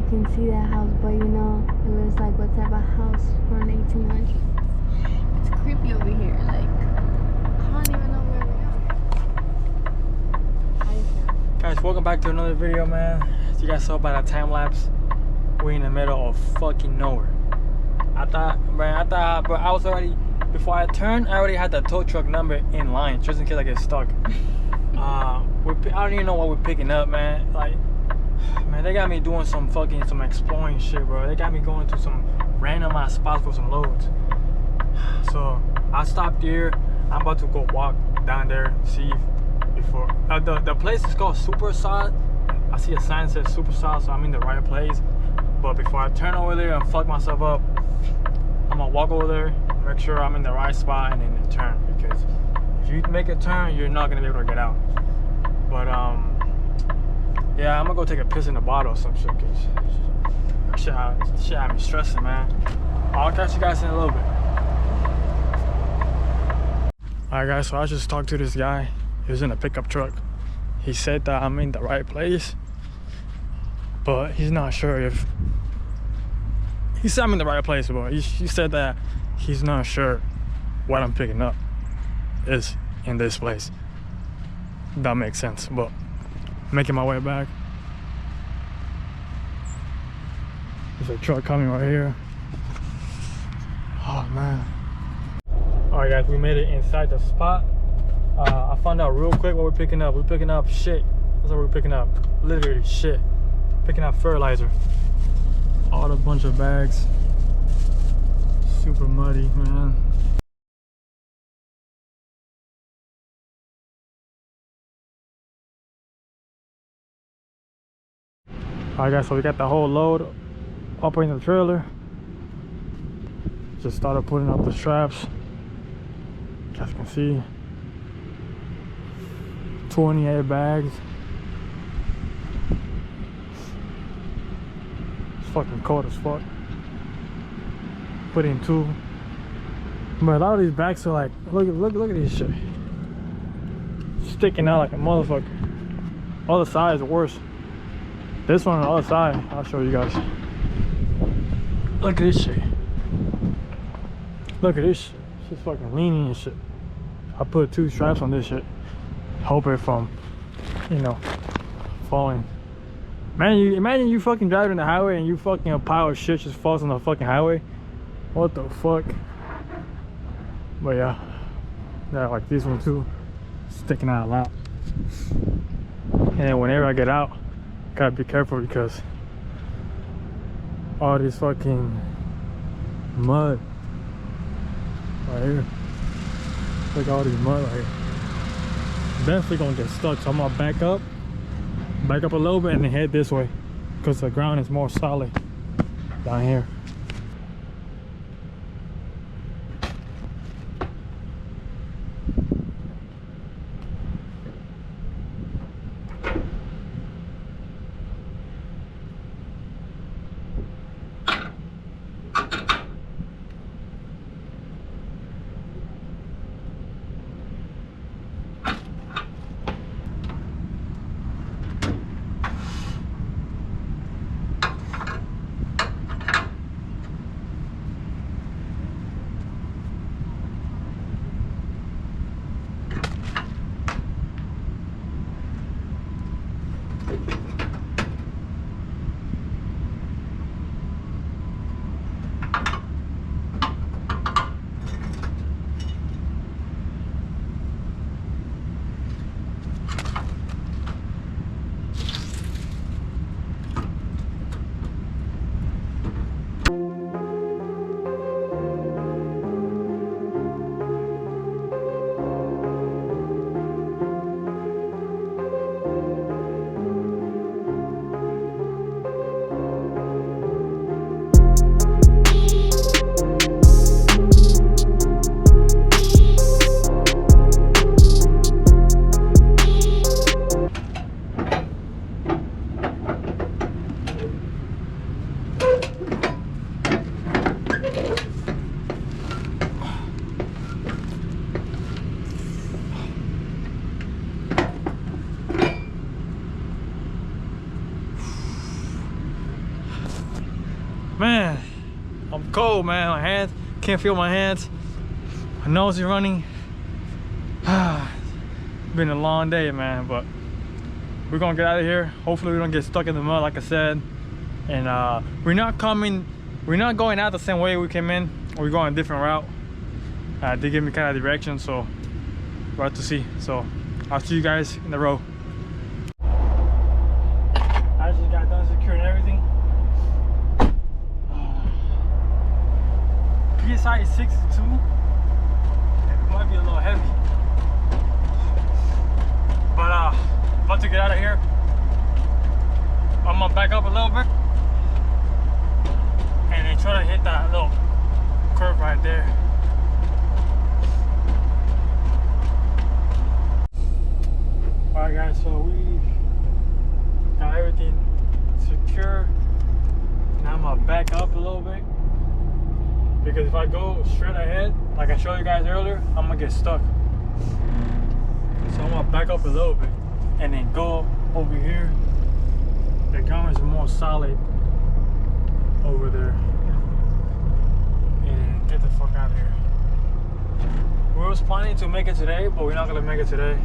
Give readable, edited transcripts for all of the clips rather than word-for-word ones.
can see that house, but you know, it looks like what type of house from the 1800s. It's creepy over here. Like, I don't even know where we are. Guys, welcome back to another video, man. As you guys saw by the time lapse, we're in the middle of fucking nowhere. I thought, but I was already, before I turned, I already had the tow truck number in line, just in case I get stuck. I don't even know what we're picking up, man. Like, man, they got me doing some exploring shit, bro. They got me going to some random ass spots for some loads. So I stopped here. I'm about to go walk down there, see if before the place is called Super Solid. I see a sign that says Super Solid, so I'm in the right place. But before I turn over there and fuck myself up, I'm gonna walk over there, make sure I'm in the right spot, and then turn. Because if you make a turn, you're not gonna be able to get out. But yeah, I'm gonna go take a piss in the bottle or some shit, cause shit had me stressing, man. I'll catch you guys in a little bit. Alright guys, so I just talked to this guy. He was in a pickup truck. He said that I'm in the right place, but he's not sure if... He said I'm in the right place, but he said that he's not sure what I'm picking up is in this place. That makes sense, but making my way back. There's a truck coming right here. Oh man. Alright guys, we made it inside the spot. I found out real quick what we're picking up. We're picking up shit. That's what we're picking up. Literally shit. Picking up fertilizer. All a bunch of bags. Super muddy, man. Alright guys, so we got the whole load up in the trailer. Just started putting up the straps. As you can see, 28 bags. It's fucking cold as fuck. Put in 2. But a lot of these bags are like, look at this shit. Sticking out like a motherfucker. Other side is worse. This one on the other side, I'll show you guys. Look at this shit. Look at this shit. It's just fucking leaning and shit. I put 2 straps on this shit. Hope it from, you know, falling. Man, imagine you fucking driving the highway and you fucking a pile of shit just falls on the fucking highway. What the fuck? But yeah, like this one too, sticking out a lot. And then whenever I get out, gotta be careful because all this fucking mud right here. Look at all this mud right here. Definitely gonna get stuck, so I'm gonna back up a little bit and then head this way because the ground is more solid down here. cold, man. My hands, can't feel my hands. My nose is running. Been a long day, man, but we're gonna get out of here. Hopefully we don't get stuck in the mud, like I said. And we're not going out the same way we came in. We're going a different route. They gave me kind of direction, so we'll have to see. So I'll see you guys in the road. I just got done securing everything. PSI is 62. It might be a little heavy. But about to get out of here. I'm gonna back up a little bit and then try to hit that little curve right there. Alright guys, so we got everything secure. Now I'm gonna back up a little bit because if I go straight ahead, like I showed you guys earlier, I'm gonna get stuck. So I'm gonna back up a little bit and then go over here. The ground is more solid over there. And get the fuck out of here. We was planning to make it today, but we're not gonna make it today.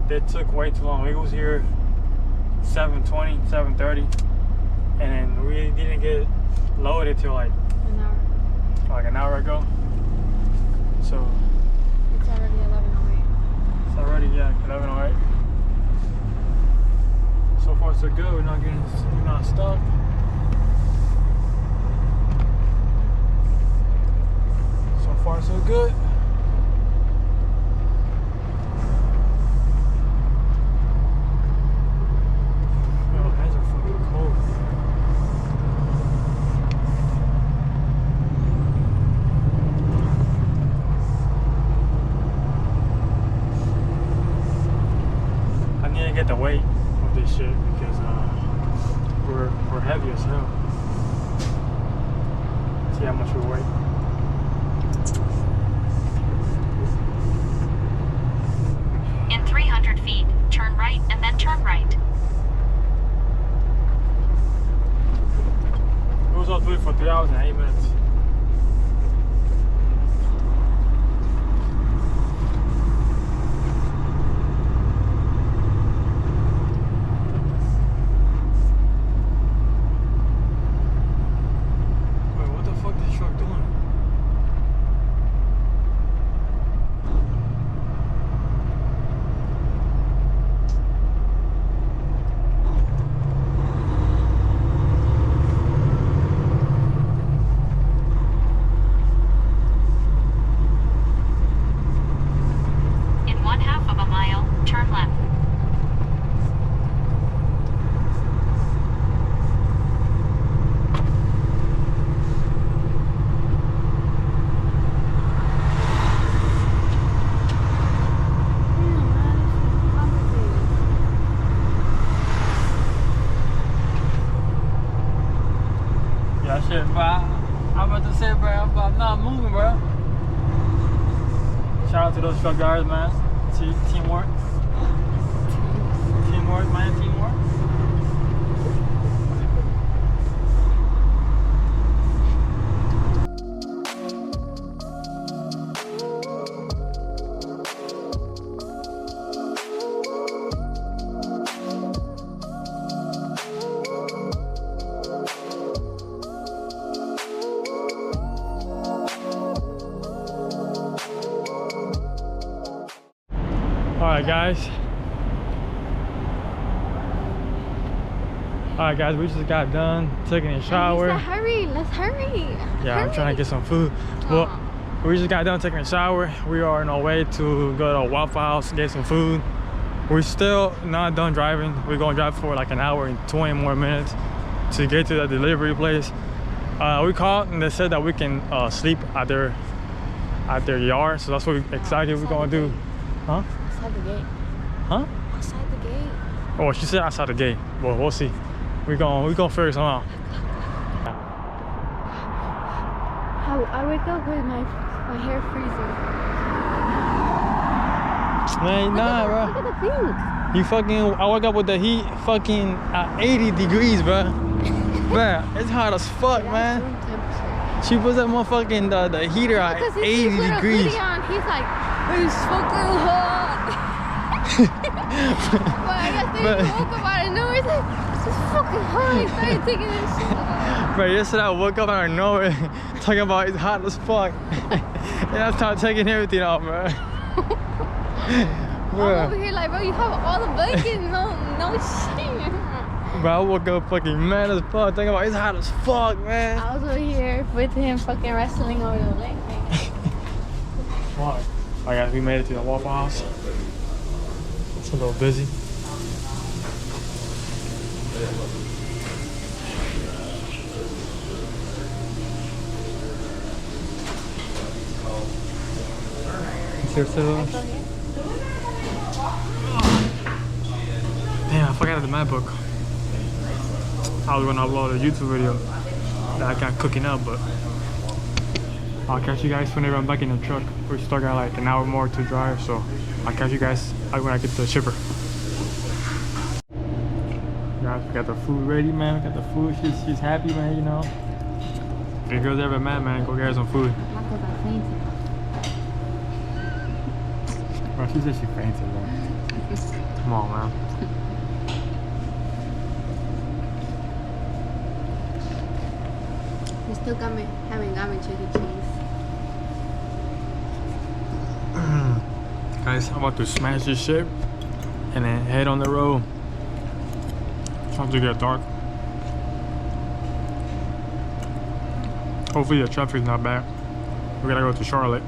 They took way too long. We was here 7:20, 7:30, and then we didn't get loaded till like an hour ago. So It's already 11:08. it's already 11:08. So far so good. We're not stuck. So far so good. Oh, hands are fucking cold. I need to get the weight of this shit because we're heavy as hell. See how much we weigh. In 300 feet, turn right and then turn right. It was all doing for 3 hours and 8 minutes. Wait, what the fuck is this truck doing? In 1/2 of a mile, turn left. Yeah, shit, bro. I'm about to say, bro, I'm not moving, bro. Shout out to those truck guys, man. Teamwork. Teamwork, man, teamwork. Alright guys, we just got done taking a shower. Hurry, let's hurry. Yeah, I'm trying to get some food. Well, we just got done taking a shower. We are on our way to go to a Waffle House, get some food. We're still not done driving. We're gonna drive for like an hour and 20 more minutes to get to the delivery place. We called and they said that we can sleep at their yard, so that's what exactly we're gonna do. Huh? Outside the gate. Huh? Outside the gate. Oh, she said outside the gate. Well, we'll see. We gonna figure something out. I wake up with my hair freezing. Man, nah, bro. Look at the thing. You fucking, I woke up with the heat fucking at 80 degrees, bro. Bruh, it's hot as fuck, man. She puts that motherfucking the heater at Because he 80 put a degrees. hoodie on. He's like, it's fucking hot. But I guess they woke up out of nowhere. He's like, it's just fucking hot. He started taking this shit off. Bro, yesterday I woke up out of nowhere talking about it's hot as fuck. And I started taking everything off, bro. I'm over here like, bro, you have all the blankets. No shit. Bro, I woke up fucking mad as fuck thinking about it's hot as fuck, man. I was over here with him fucking wrestling over the leg thing. Fuck. I guess we made it to the Waffle House. It's a little busy. Damn, I forgot the MacBook. I was gonna upload a YouTube video that I got cooking up, but I'll catch you guys whenever I'm back in the truck. We still got like an hour more to drive, so I'll catch you guys when I get to the shipper. Guys, we got the food ready, man. We got the food. She's happy, man, you know. If your girl's ever mad, man, go get her some food. Not because I fainted. Bro, she said she fainted, bro. Come on, man. You still haven't got me Chuck E. Cheese. Guys, I'm about to smash this shit and then head on the road. It's about to get dark. Hopefully the traffic's not bad. We gotta go to Charlotte.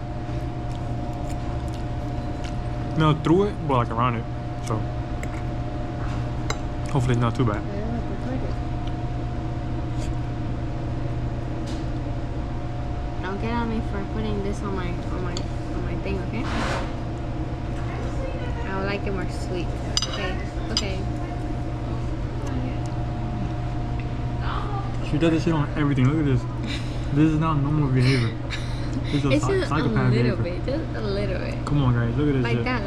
No, through it, but like around it. So hopefully it's not too bad. Don't get on me for putting this on my thing, okay? I would like it more sweet. Okay. She does this shit on everything. Look at this. This is not normal behavior. This is It's just a psychopath little behavior. bit, just a little bit. Come on, guys, look at this Like shit. that.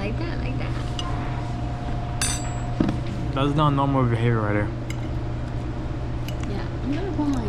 That's not normal behavior right there. Yeah, I'm gonna put my